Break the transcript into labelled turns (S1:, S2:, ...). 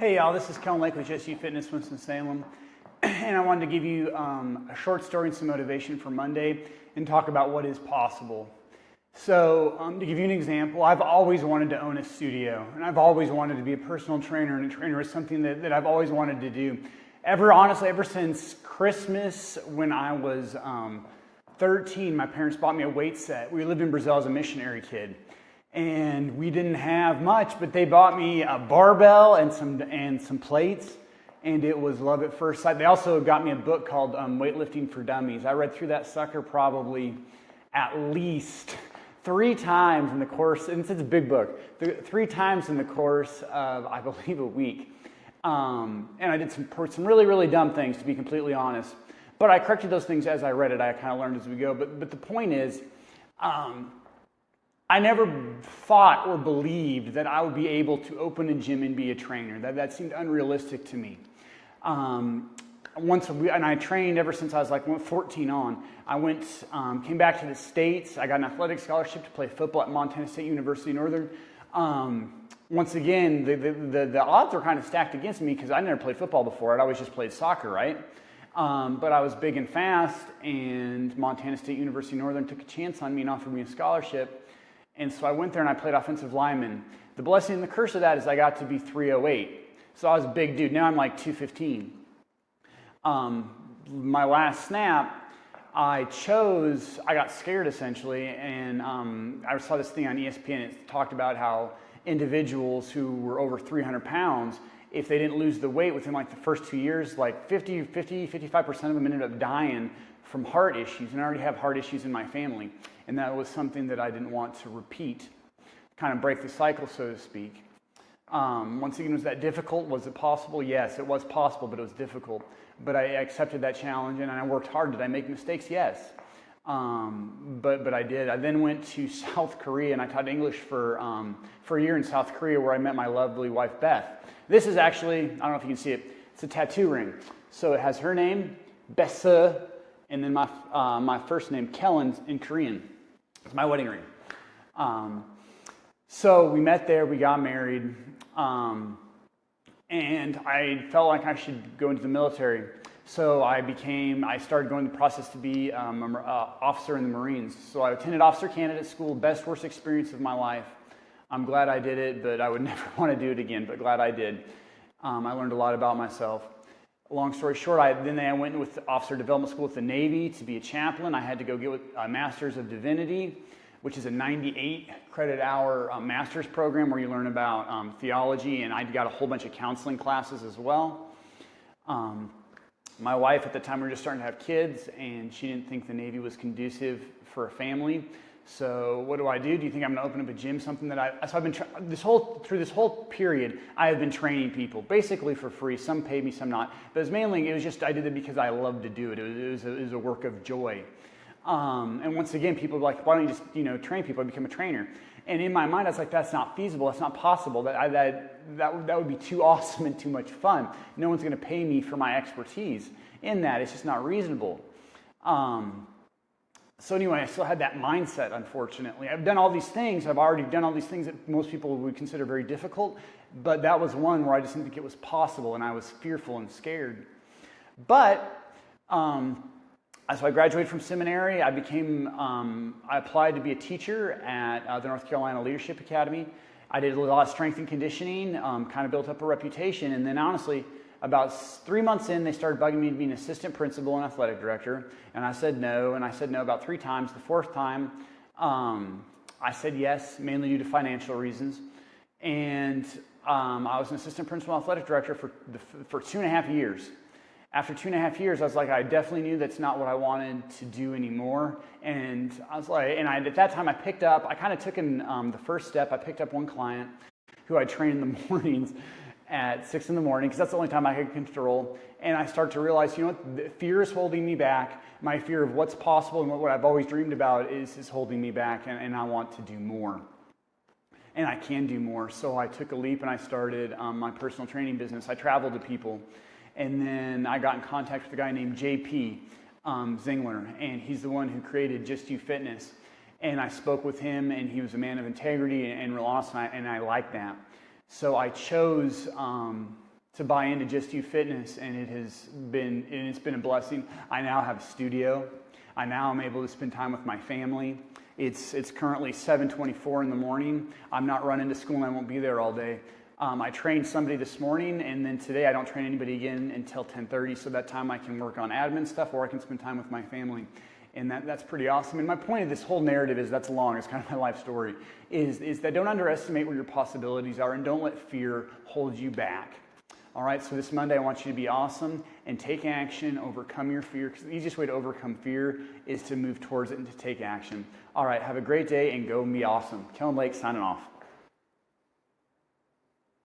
S1: Hey y'all, this is Kellen Lake with Just You Fitness, Winston-Salem, and I wanted to give you a short story and some motivation for Monday and talk about what is possible. So to give you an example, I've always wanted to own a studio, and I've always wanted to be a personal trainer, and a trainer is something that I've always wanted to do. Ever since Christmas when I was 13, my parents bought me a weight set. We lived in Brazil as a missionary kid. And we didn't have much, but they bought me a barbell and some plates, and it was love at first sight. They also got me a book called Weightlifting for Dummies. I read through that sucker probably at least 3 times in the course, and it's a big book, 3 times in the course of, I believe, a week. And I did some really, really dumb things, to be completely honest. But I corrected those things as I read it. I kind of learned as we go. But the point is, I never thought or believed that I would be able to open a gym and be a trainer. That seemed unrealistic to me. And I trained ever since I was like 14 on. I came back to the States. I got an athletic scholarship to play football at Montana State University Northern. Once again, the odds were kind of stacked against me because I never played football before. I'd always just played soccer, right? But I was big and fast, and Montana State University Northern took a chance on me and offered me a scholarship. And so I went there and I played offensive lineman. The blessing and the curse of that is I got to be 308. So I was a big dude. Now I'm like 215. My last snap, I got scared essentially, and I saw this thing on ESPN. It talked about how individuals who were over 300 pounds, if they didn't lose the weight within like the first 2 years, like 55% of them ended up dying from heart issues. And I already have heart issues in my family. And that was something that I didn't want to repeat, kind of break the cycle, so to speak. Once again, was that difficult? Was it possible? Yes, it was possible, but it was difficult. But I accepted that challenge and I worked hard. Did I make mistakes? Yes. But I did. I then went to South Korea and I taught English for a year in South Korea, where I met my lovely wife, Beth. This is actually, I don't know if you can see it, it's a tattoo ring. So it has her name, Besse, and then my first name, Kellen, in Korean. It's my wedding ring. So we met there, we got married, and I felt like I should go into the military. So I started going the process to be an officer in the Marines. So I attended officer candidate school, best, worst experience of my life. I'm glad I did it, but I would never want to do it again, but glad I did. I learned a lot about myself. Long story short, I went with Officer Development School with the Navy to be a chaplain. I had to go get a Master's of Divinity, which is a 98 credit hour master's program where you learn about theology, and I got a whole bunch of counseling classes as well. My wife at the time, we were just starting to have kids, and she didn't think the Navy was conducive for a family. So what do? Do you think I'm going to open up a gym? Something that I've been through this whole period, I have been training people basically for free. Some paid me, some not. But it was just I did it because I loved to do it. It was a work of joy. And once again, people were like, why don't you just train people? I become a trainer. And in my mind, I was like, that's not feasible. That's not possible. That would be too awesome and too much fun. No one's going to pay me for my expertise in that. It's just not reasonable. So anyway, I still had that mindset, unfortunately. I've done all these things. I've already done all these things that most people would consider very difficult, but that was one where I just didn't think it was possible, and I was fearful and scared. But, so I graduated from seminary. I applied to be a teacher at the North Carolina Leadership Academy. I did a lot of strength and conditioning, kind of built up a reputation, and then honestly, about 3 months in, they started bugging me to be an assistant principal and athletic director, and I said no, and I said no about 3 times. The 4th time, I said yes, mainly due to financial reasons, and I was an assistant principal and athletic director for 2.5 years. After 2.5 years, I was like, I definitely knew that's not what I wanted to do anymore, and I was like, at that time, I kind of took the first step. I picked up one client who I trained in the mornings at 6 in the morning, because that's the only time I could control. And I start to realize, fear is holding me back. My fear of what's possible and what I've always dreamed about is holding me back, and I want to do more. And I can do more. So I took a leap and I started my personal training business. I traveled to people. And then I got in contact with a guy named JP Zingler, and he's the one who created Just You Fitness. And I spoke with him, and he was a man of integrity and real honest, and I liked that. So I chose to buy into Just You Fitness, and it's been a blessing. I now have a studio. I now am able to spend time with my family. It's currently 7:24 in the morning. I'm not running to school and I won't be there all day. I trained somebody this morning, and then today I don't train anybody again until 10:30, so that time I can work on admin stuff or I can spend time with my family. And that's pretty awesome. And my point of this whole narrative is, that's long, it's kind of my life story, is that don't underestimate where your possibilities are, and don't let fear hold you back. All right, so this Monday I want you to be awesome and take action, overcome your fear, because the easiest way to overcome fear is to move towards it and to take action. All right, have a great day and go and be awesome. Kellen Lake signing off.